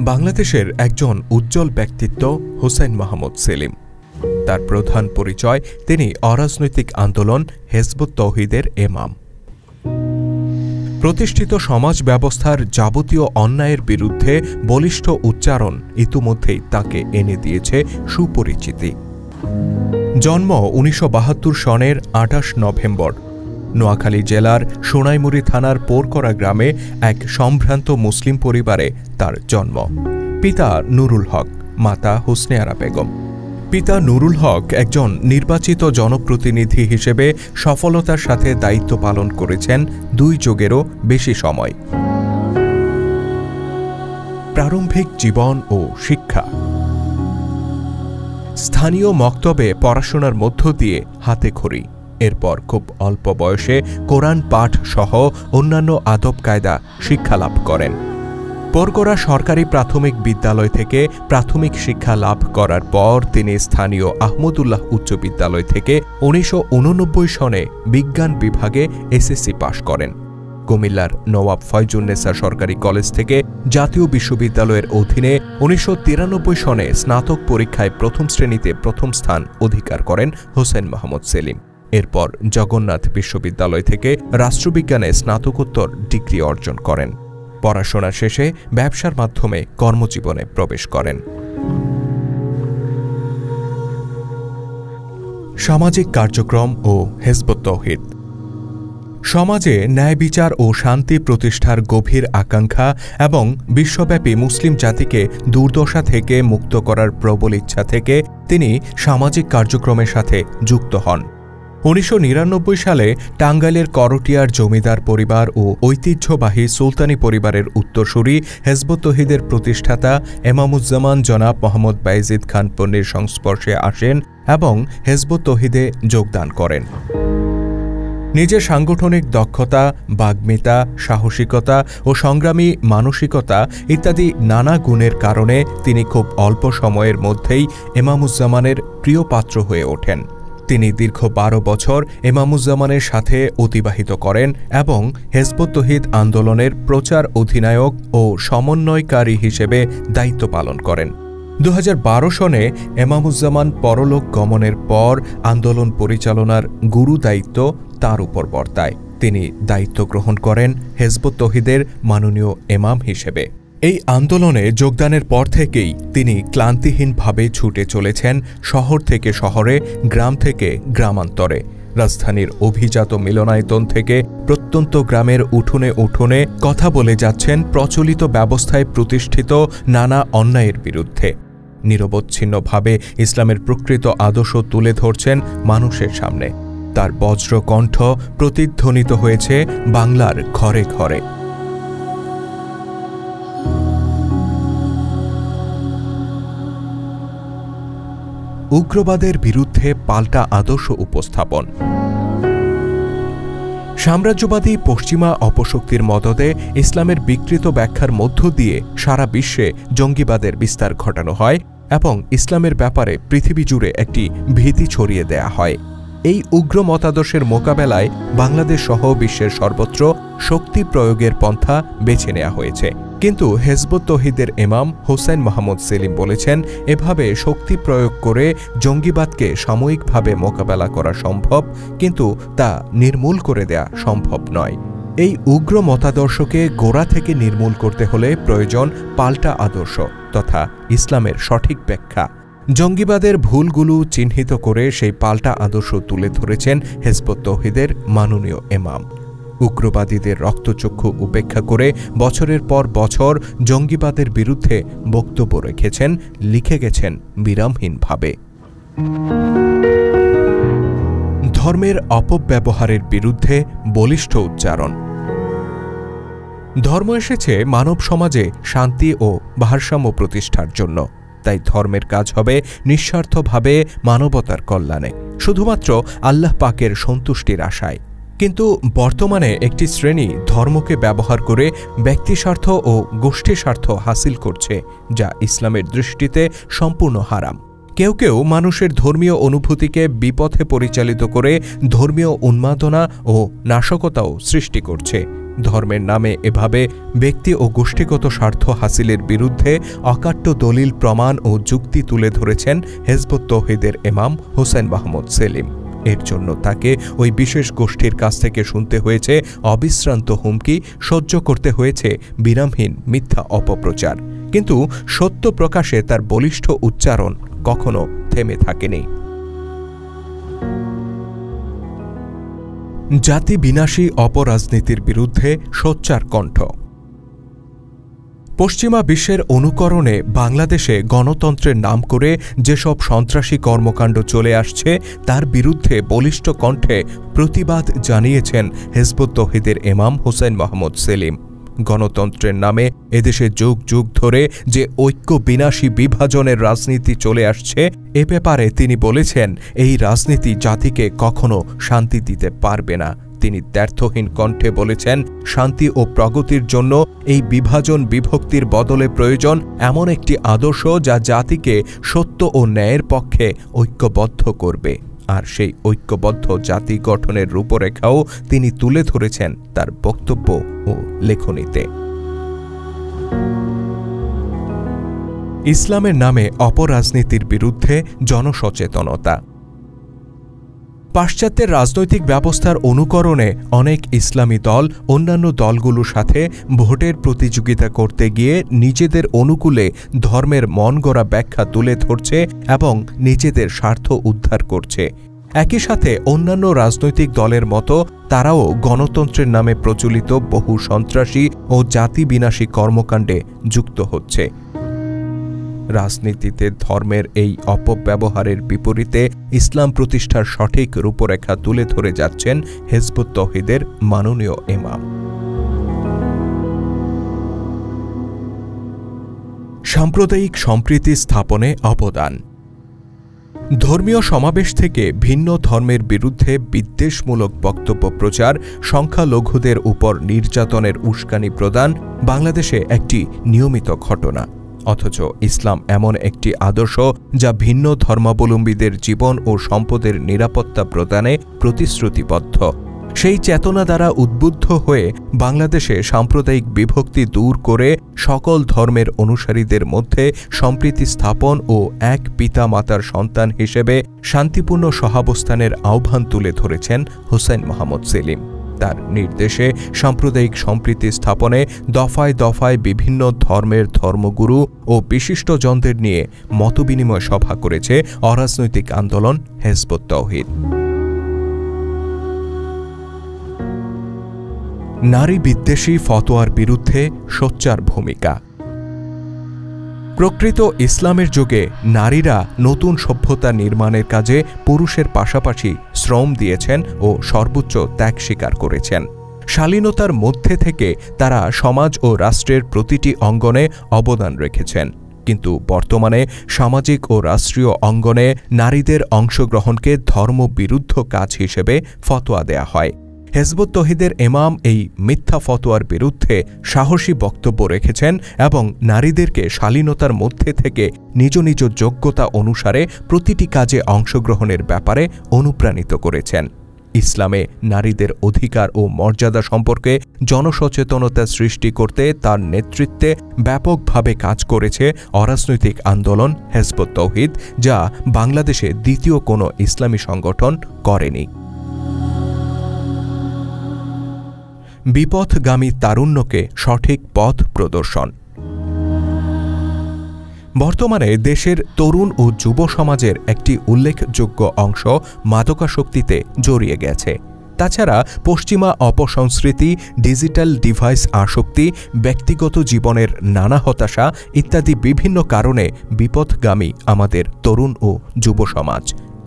বাংলাদেশের একজন উজ্জ্বল ব্যক্তিত্ব হোসেন মাহমুদ সেলিম। তার প্রধান পরিচয় তিনি অরাজনৈতিক আন্দোলন হিজবুত তৌহিদের ইমাম। প্রতিষ্ঠিত সমাজ ব্যবস্থার যাবতীয় অন্যায়ের বিরুদ্ধে বলিষ্ঠ উচ্চারণ ইতিমধ্যেই তাকে এনে দিয়েছে সুপরিচিতি। জন্ম ১৯৭২ সনের ২৮ নভেম্বর। নোয়াখালী জেলার সোনাইমুড়ি থানার পোরকরা গ্রামে এক সম্ভ্রান্ত মুসলিম পরিবারে তার জন্ম। পিতা নুরুল হক, মাতা হোসনে আরা বেগম। পিতা নুরুল হক একজন নির্বাচিত জনপ্রতিনিধি হিসেবে সফলতার সাথে দায়িত্ব পালন করেছেন ২ যুগেরও বেশি সময়। প্রারম্ভিক জীবন ও শিক্ষা। স্থানীয় মক্তবে পড়াশোনার মধ্য দিয়ে হাতেখড়ি। এরপর খুব অল্প বয়সে কোরআন পাঠ সহ অন্যান্য আদব কায়দা শিক্ষালাভ করেন। পোরকরা সরকারি প্রাথমিক বিদ্যালয় থেকে প্রাথমিক শিক্ষা লাভ করার পর তিনি স্থানীয় আহমদুল্লাহ উচ্চ বিদ্যালয় থেকে ১৯৮৯ সনে বিজ্ঞান বিভাগে এসএসসি পাশ করেন। কুমিল্লার নওয়াব ফয়জুন্নেসা সরকারি কলেজ থেকে জাতীয় বিশ্ববিদ্যালয়ের অধীনে ১৯৯৩ সনে স্নাতক পরীক্ষায় প্রথম শ্রেণীতে প্রথম স্থান অধিকার করেন হোসেন মাহমুদ সেলিম। এরপর জগন্নাথ বিশ্ববিদ্যালয় থেকে রাষ্ট্রবিজ্ঞানে স্নাতকোত্তর ডিগ্রি অর্জন করেন। পড়াশোনা শেষে ব্যবসার মাধ্যমে কর্মজীবনে প্রবেশ করেন। সামাজিক কার্যক্রম ও হিজবুত তৌহিদ। সমাজে ন্যায় বিচার ও শান্তি প্রতিষ্ঠার গভীর আকাঙ্ক্ষা এবং বিশ্বব্যাপী মুসলিম জাতিকে দুর্দশা থেকে মুক্ত করার প্রবল ইচ্ছা থেকে তিনি সামাজিক কার্যক্রমের সাথে যুক্ত হন। ১৯৯৯ সালে টাঙ্গাইলের করটিয়ার জমিদার পরিবার ও ঐতিহ্যবাহী সুলতানি পরিবারের উত্তরসূরি হিজবুত তৌহিদের প্রতিষ্ঠাতা এমামুজ্জামান জনাব মোহাম্মদ বাইজিদ খান পন্নীর সংস্পর্শে আসেন এবং হিজবুত তৌহিদে যোগদান করেন। নিজের সাংগঠনিক দক্ষতা, বাগ্মিতা, সাহসিকতা ও সংগ্রামী মানসিকতা ইত্যাদি নানা গুণের কারণে তিনি খুব অল্প সময়ের মধ্যেই এমামুজ্জামানের প্রিয় পাত্র হয়ে ওঠেন। তিনি দীর্ঘ ১২ বছর এমামুজ্জামানের সাথে অতিবাহিত করেন এবং হিজবুত তৌহিদ আন্দোলনের প্রচার অধিনায়ক ও সমন্বয়কারী হিসেবে দায়িত্ব পালন করেন। ২০১২ সনে এমামুজ্জামান পরলোক গমনের পর আন্দোলন পরিচালনার গুরু দায়িত্ব তার উপর বর্তায়। তিনি দায়িত্ব গ্রহণ করেন হিজবুত তৌহিদের মাননীয় ইমাম হিসেবে। এই আন্দোলনে যোগদানের পর থেকেই তিনি ক্লান্তিহীনভাবে ছুটে চলেছেন শহর থেকে শহরে, গ্রাম থেকে গ্রামান্তরে। রাজধানীর অভিজাত মিলনায়তন থেকে প্রত্যন্ত গ্রামের উঠোনে উঠোনে কথা বলে যাচ্ছেন প্রচলিত ব্যবস্থায় প্রতিষ্ঠিত নানা অন্যায়ের বিরুদ্ধে। নিরবচ্ছিন্নভাবে ইসলামের প্রকৃত আদর্শ তুলে ধরছেন মানুষের সামনে। তার বজ্র কণ্ঠ প্রতিধ্বনিত হয়েছে বাংলার ঘরে ঘরে। উগ্রবাদের বিরুদ্ধে পাল্টা আদর্শ উপস্থাপন। সাম্রাজ্যবাদী পশ্চিমা অপশক্তির মদদে ইসলামের বিকৃত ব্যাখ্যার মধ্য দিয়ে সারা বিশ্বে জঙ্গিবাদের বিস্তার ঘটানো হয় এবং ইসলামের ব্যাপারে পৃথিবী জুড়ে একটি ভীতি ছড়িয়ে দেয়া হয়। এই উগ্র মতাদর্শের মোকাবেলায় বাংলাদেশ সহ বিশ্বের সর্বত্র শক্তি প্রয়োগের পন্থা বেছে নেওয়া হয়েছে। কিন্তু হিজবুত তৌহিদের ইমাম হোসেন মাহমুদ সেলিম বলেছেন, এভাবে শক্তি প্রয়োগ করে জঙ্গিবাদকে সাময়িকভাবে মোকাবেলা করা সম্ভব, কিন্তু তা নির্মূল করে দেয়া সম্ভব নয়। এই উগ্র মতাদর্শকে গোড়া থেকে নির্মূল করতে হলে প্রয়োজন পাল্টা আদর্শ তথা ইসলামের সঠিক ব্যাখ্যা। জঙ্গিবাদের ভুলগুলো চিহ্নিত করে সেই পাল্টা আদর্শ তুলে ধরেছেন হিজবুত তৌহিদের মাননীয় ইমাম। উগ্রবাদীদের রক্তচক্ষু উপেক্ষা করে বছরের পর বছর জঙ্গিবাদের বিরুদ্ধে বক্তব্য রেখেছেন, লিখে গেছেন বিরামহীনভাবে। ধর্মের অপব্যবহারের বিরুদ্ধে বলিষ্ঠ উচ্চারণ। ধর্ম এসেছে মানব সমাজে শান্তি ও ভারসাম্য প্রতিষ্ঠার জন্য। তাই ধর্মের কাজ হবে নিঃস্বার্থভাবে মানবতার কল্যাণে, শুধুমাত্র আল্লাহ পাকের সন্তুষ্টির আশায়। কিন্তু বর্তমানে একটি শ্রেণী ধর্মকে ব্যবহার করে ব্যক্তিস্বার্থ ও গোষ্ঠী স্বার্থ হাসিল করছে, যা ইসলামের দৃষ্টিতে সম্পূর্ণ হারাম। কেউ কেউ মানুষের ধর্মীয় অনুভূতিকে বিপথে পরিচালিত করে ধর্মীয় উন্মাদনা ও নাশকতাও সৃষ্টি করছে। ধর্মের নামে এভাবে ব্যক্তি ও গোষ্ঠীগত স্বার্থ হাসিলের বিরুদ্ধে অকাট্য দলিল প্রমাণ ও যুক্তি তুলে ধরেছেন হিজবুত তৌহিদের ইমাম হোসেন মাহমুদ সেলিম। এর জন্য তাকে ওই বিশেষ গোষ্ঠীর কাছ থেকে শুনতে হয়েছে অবিশ্রান্ত হুমকি, সহ্য করতে হয়েছে বিরামহীন মিথ্যা অপপ্রচার, কিন্তু সত্য প্রকাশে তার বলিষ্ঠ উচ্চারণ কখনো থেমে থাকেনি। জাতি বিনাশী অপরাজনীতির বিরুদ্ধে সোচ্চার কণ্ঠ। পশ্চিমা বিশ্বের অনুকরণে বাংলাদেশে গণতন্ত্রের নাম করে যেসব সন্ত্রাসী কর্মকাণ্ড চলে আসছে তার বিরুদ্ধে বলিষ্ঠ কণ্ঠে প্রতিবাদ জানিয়েছেন হিজবুত তৌহিদের ইমাম হোসেন মাহমুদ সেলিম। গণতন্ত্রের নামে এদেশে যুগ যুগ ধরে যে ঐক্য বিনাশী বিভাজনের রাজনীতি চলে আসছে, এ ব্যাপারে তিনি বলেছেন, এই রাজনীতি জাতিকে কখনো শান্তি দিতে পারবে না। তিনি দ্ব্যর্থহীন কণ্ঠে বলেছেন, শান্তি ও প্রগতির জন্য এই বিভাজন বিভক্তির বদলে প্রয়োজন এমন একটি আদর্শ যা জাতিকে সত্য ও ন্যায়ের পক্ষে ঐক্যবদ্ধ করবে। আর সেই ঐক্যবদ্ধ জাতি গঠনের রূপরেখাও তিনি তুলে ধরেছেন তার বক্তব্য ও লেখনীতে। ইসলামের নামে অপরাজনীতির বিরুদ্ধে জনসচেতনতা। পাশ্চাত্যের রাজনৈতিক ব্যবস্থার অনুকরণে অনেক ইসলামী দল অন্যান্য দলগুলোর সাথে ভোটের প্রতিযোগিতা করতে গিয়ে নিজেদের অনুকূলে ধর্মের মনগড়া ব্যাখ্যা তুলে ধরছে এবং নিজেদের স্বার্থ উদ্ধার করছে। একই সাথে অন্যান্য রাজনৈতিক দলের মতো তারাও গণতন্ত্রের নামে প্রচলিত বহু সন্ত্রাসী ও জাতি বিনাশী কর্মকাণ্ডে যুক্ত হচ্ছে। রাজনীতিতে ধর্মের এই অপব্যবহারের বিপরীতে ইসলাম প্রতিষ্ঠার সঠিক রূপরেখা তুলে ধরে যাচ্ছেন হিজবুত তৌহিদের মাননীয় ইমাম। সাম্প্রদায়িক সম্প্রীতি স্থাপনে অবদান। ধর্মীয় সমাবেশ থেকে ভিন্ন ধর্মের বিরুদ্ধে বিদ্বেষমূলক বক্তব্য প্রচার, সংখ্যালঘুদের উপর নির্যাতনের উস্কানি প্রদান বাংলাদেশে একটি নিয়মিত ঘটনা। অথচ ইসলাম এমন একটি আদর্শ যা ভিন্ন ধর্মাবলম্বীদের জীবন ও সম্পদের নিরাপত্তা প্রদানে প্রতিশ্রুতিবদ্ধ। সেই চেতনা দ্বারা উদ্বুদ্ধ হয়ে বাংলাদেশে সাম্প্রদায়িক বিভক্তি দূর করে সকল ধর্মের অনুসারীদের মধ্যে সম্প্রীতি স্থাপন ও এক পিতা মাতার সন্তান হিসেবে শান্তিপূর্ণ সহাবস্থানের আহ্বান তুলে ধরেছেন হোসেন মাহমুদ সেলিম। তার নির্দেশে সাম্প্রদায়িক সম্প্রীতি স্থাপনে দফায় দফায় বিভিন্ন ধর্মের ধর্মগুরু ও বিশিষ্টজনদের নিয়ে মতবিনিময় সভা করেছে অরাজনৈতিক আন্দোলন হিজবুত তৌহিদ। নারী বিদ্বেষী ফতোয়ার বিরুদ্ধে সোচ্চার ভূমিকা। প্রকৃত ইসলামের যুগে নারীরা নতুন সভ্যতা নির্মাণের কাজে পুরুষের পাশাপাশি শ্রম দিয়েছেন ও সর্বোচ্চ ত্যাগ স্বীকার করেছেন। শালীনতার মধ্যে থেকে তারা সমাজ ও রাষ্ট্রের প্রতিটি অঙ্গনে অবদান রেখেছেন। কিন্তু বর্তমানে সামাজিক ও রাষ্ট্রীয় অঙ্গনে নারীদের অংশগ্রহণকে ধর্মবিরুদ্ধ কাজ হিসেবে ফতোয়া দেয়া হয়। হিজবুত তৌহিদের ইমাম এই মিথ্যা ফতোয়ার বিরুদ্ধে সাহসী বক্তব্য রেখেছেন এবং নারীদেরকে শালীনতার মধ্যে থেকে নিজ নিজ যোগ্যতা অনুসারে প্রতিটি কাজে অংশগ্রহণের ব্যাপারে অনুপ্রাণিত করেছেন। ইসলামে নারীদের অধিকার ও মর্যাদা সম্পর্কে জনসচেতনতা সৃষ্টি করতে তার নেতৃত্বে ব্যাপকভাবে কাজ করেছে অরাজনৈতিক আন্দোলন হিজবুত তৌহিদ, যা বাংলাদেশে দ্বিতীয় কোনো ইসলামী সংগঠন করেনি। বিপথগামী তারুণ্যকে সঠিক পথ প্রদর্শন। বর্তমানে দেশের তরুণ ও যুব সমাজের একটি উল্লেখযোগ্য অংশ মাদকাসক্তিতে জড়িয়ে গেছে। তাছাড়া পশ্চিমা অপসংস্কৃতি, ডিজিটাল ডিভাইস আসক্তি, ব্যক্তিগত জীবনের নানা হতাশা ইত্যাদি বিভিন্ন কারণে বিপথগামী আমাদের তরুণ ও যুব সমাজ।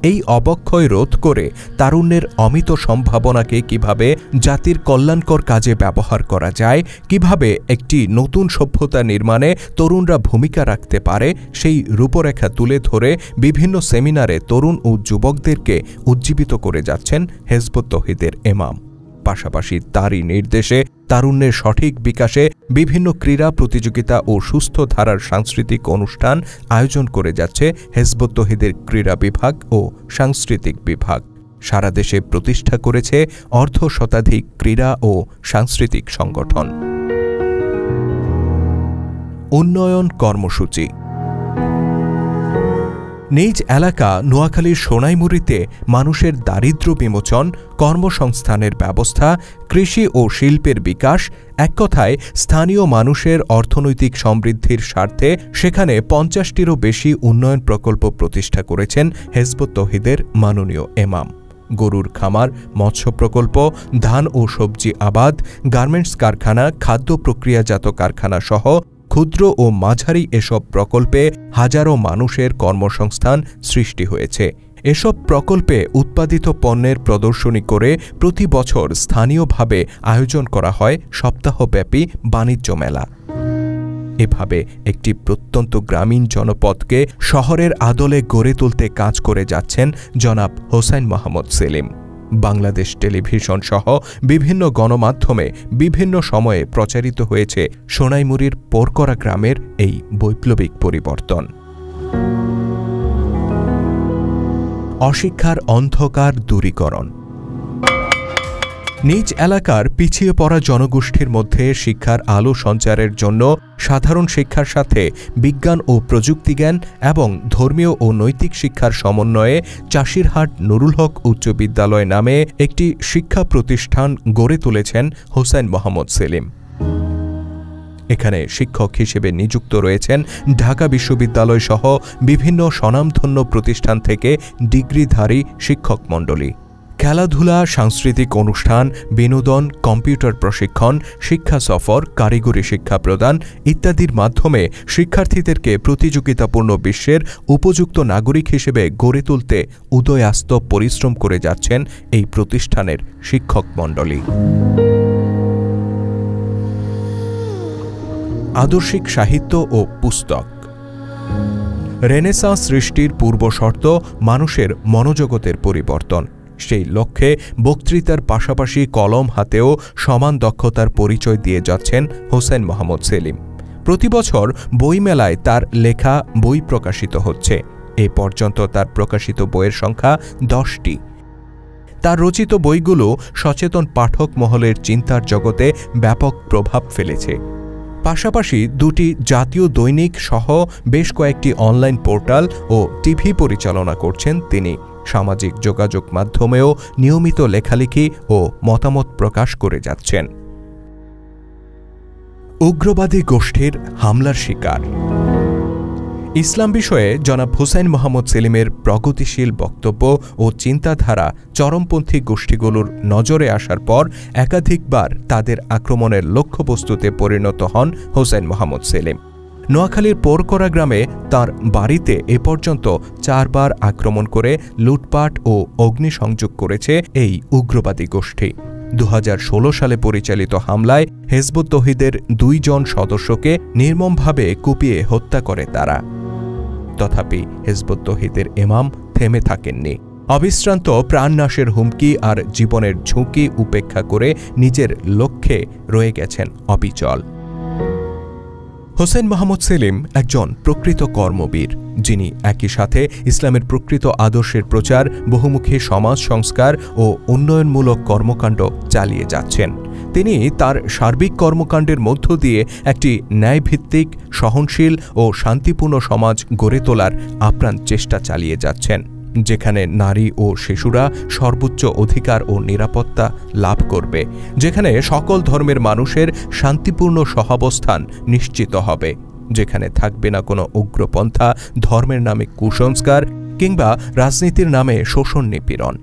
এই অবক্ষয় রোধ করে তারুণ্যের অমিত সম্ভাবনাকে কিভাবে জাতির কল্যাণকর কাজে ব্যবহার করা যায়, কিভাবে একটি নতুন সভ্যতা নির্মাণে তরুণরা ভূমিকা রাখতে পারে, সেই রূপরেখা তুলে ধরে বিভিন্ন সেমিনারে তরুণ ও যুবকদেরকে উজ্জীবিত করে যাচ্ছেন হিজবুত তৌহিদের ইমাম। পাশাপাশি তারই নির্দেশে তারুণ্যের সঠিক বিকাশে বিভিন্ন ক্রীড়া প্রতিযোগিতা ও সুস্থ ধারার সাংস্কৃতিক অনুষ্ঠান আয়োজন করে যাচ্ছে হিজবুত তৌহিদের ক্রীড়া বিভাগ ও সাংস্কৃতিক বিভাগ। সারা দেশে প্রতিষ্ঠা করেছে অর্ধশতাধিক ক্রীড়া ও সাংস্কৃতিক সংগঠন। উন্নয়ন কর্মসূচি। নিজ এলাকা নোয়াখালীর সোনাইমুড়িতে মানুষের দারিদ্র্য বিমোচন, কর্মসংস্থানের ব্যবস্থা, কৃষি ও শিল্পের বিকাশ, এক কথায় স্থানীয় মানুষের অর্থনৈতিক সমৃদ্ধির স্বার্থে সেখানে ৫০টিরও বেশি উন্নয়ন প্রকল্প প্রতিষ্ঠা করেছেন হিজবুত তৌহিদের মাননীয় এমাম। গরুর খামার, মৎস্য প্রকল্প, ধান ও সবজি আবাদ, গার্মেন্টস কারখানা, খাদ্য প্রক্রিয়াজাত কারখানা সহ ক্ষুদ্র ও মাঝারি এসব প্রকল্পে হাজারো মানুষের কর্মসংস্থান সৃষ্টি হয়েছে। এসব প্রকল্পে উৎপাদিত পণ্যের প্রদর্শনী করে প্রতি বছর স্থানীয়ভাবে আয়োজন করা হয় সপ্তাহব্যাপী বাণিজ্য মেলা। এভাবে একটি প্রত্যন্ত গ্রামীণ জনপদকে শহরের আদলে গড়ে তুলতে কাজ করে যাচ্ছেন জনাব হোসাইন মোহাম্মদ সেলিম। বাংলাদেশ টেলিভিশন সহ বিভিন্ন গণমাধ্যমে বিভিন্ন সময়ে প্রচারিত হয়েছে সোনাইমুড়ির পোরকরা গ্রামের এই বৈপ্লবিক পরিবর্তন। অশিক্ষার অন্ধকার দূরীকরণ। নিজ এলাকার পিছিয়ে পড়া জনগোষ্ঠীর মধ্যে শিক্ষার আলো সঞ্চারের জন্য সাধারণ শিক্ষার সাথে বিজ্ঞান ও প্রযুক্তিজ্ঞান এবং ধর্মীয় ও নৈতিক শিক্ষার সমন্বয়ে চাষিরহাট নুরুল হক উচ্চ বিদ্যালয় নামে একটি শিক্ষা প্রতিষ্ঠান গড়ে তুলেছেন হোসাইন মোহাম্মদ সেলিম। এখানে শিক্ষক হিসেবে নিযুক্ত রয়েছেন ঢাকা বিশ্ববিদ্যালয় সহ বিভিন্ন স্বনামধন্য প্রতিষ্ঠান থেকে ডিগ্রিধারী শিক্ষক মণ্ডলী। খেলাধুলা, সাংস্কৃতিক অনুষ্ঠান, বিনোদন, কম্পিউটার প্রশিক্ষণ, শিক্ষা সফর, কারিগরি শিক্ষা প্রদান ইত্যাদির মাধ্যমে শিক্ষার্থীদেরকে প্রতিযোগিতাপূর্ণ বিশ্বের উপযুক্ত নাগরিক হিসেবে গড়ে তুলতে উদয়াস্ত পরিশ্রম করে যাচ্ছেন এই প্রতিষ্ঠানের শিক্ষক মণ্ডলী। আদর্শিক সাহিত্য ও পুস্তক। রেনেসাঁ সৃষ্টির পূর্বশর্ত মানুষের মনোজগতের পরিবর্তন। সেই লক্ষ্যে বক্তৃতার পাশাপাশি কলম হাতেও সমান দক্ষতার পরিচয় দিয়ে যাচ্ছেন হোসাইন মোহাম্মদ সেলিম। প্রতিবছর বইমেলায় তার লেখা বই প্রকাশিত হচ্ছে। এ পর্যন্ত তার প্রকাশিত বইয়ের সংখ্যা 10টি। তার রচিত বইগুলো সচেতন পাঠক মহলের চিন্তার জগতে ব্যাপক প্রভাব ফেলেছে। পাশাপাশি 2টি জাতীয় দৈনিক সহ বেশ কয়েকটি অনলাইন পোর্টাল ও টিভি পরিচালনা করছেন তিনি। সামাজিক যোগাযোগ মাধ্যমেও নিয়মিত লেখালেখি ও মতামত প্রকাশ করে যাচ্ছেন। উগ্রবাদী গোষ্ঠীর হামলার শিকার। ইসলাম বিষয়ে জনাব হোসাইন মোহাম্মদ সেলিমের প্রগতিশীল বক্তব্য ও চিন্তাধারা চরমপন্থী গোষ্ঠীগুলোর নজরে আসার পর একাধিকবার তাদের আক্রমণের লক্ষ্যবস্তুতে পরিণত হন হোসাইন মোহাম্মদ সেলিম। নোয়াখালীর পোরকরা গ্রামে তার বাড়িতে এ পর্যন্ত 4 বার আক্রমণ করে লুটপাট ও অগ্নিসংযোগ করেছে এই উগ্রবাদী গোষ্ঠী। 2016 সালে পরিচালিত হামলায় হিজবুত তৌহিদের 2 জন সদস্যকে নির্মমভাবে কুপিয়ে হত্যা করে তারা। তথাপি হিজবুত তৌহিদের ইমাম থেমে থাকেননি। অবিশ্রান্ত প্রাণনাশের হুমকি আর জীবনের ঝুঁকি উপেক্ষা করে নিজের লক্ষ্যে রয়ে গেছেন অবিচল। হোসাইন মোহাম্মদ সেলিম একজন প্রকৃত কর্মবীর, যিনি একই সাথে ইসলামের প্রকৃত আদর্শের প্রচার, বহুমুখী সমাজ সংস্কার ও উন্নয়নমূলক কর্মকাণ্ড চালিয়ে যাচ্ছেন। তিনি তার সার্বিক কর্মকাণ্ডের মধ্য দিয়ে একটি ন্যায়ভিত্তিক, সহনশীল ও শান্তিপূর্ণ সমাজ গড়ে তোলার আপ্রাণ চেষ্টা চালিয়ে যাচ্ছেন, যেখানে নারী ও শিশুরা সর্বোচ্চ অধিকার ও নিরাপত্তা লাভ করবে, যেখানে সকল ধর্মের মানুষের শান্তিপূর্ণ সহাবস্থান নিশ্চিত হবে, যেখানে থাকবে না কোনো উগ্রপন্থা, ধর্মের নামে কুসংস্কার কিংবা রাজনীতির নামে শোষণ নিপীড়ন।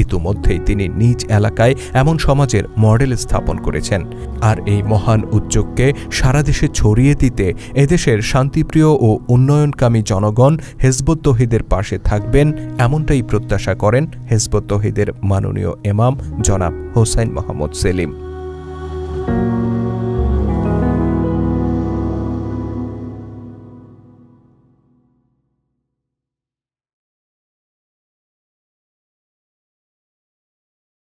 ইতিমধ্যেই তিনি নিজ এলাকায় এমন সমাজের মডেল স্থাপন করেছেন। আর এই মহান উদ্যোগকে সারা দেশে ছড়িয়ে দিতে এদেশের শান্তিপ্রিয় ও উন্নয়নকামী জনগণ হিজবুত তৌহিদের পাশে থাকবেন, এমনটাই প্রত্যাশা করেন হিজবুত তৌহিদের মাননীয় ইমাম জনাব হোসাইন মোহাম্মদ সেলিম।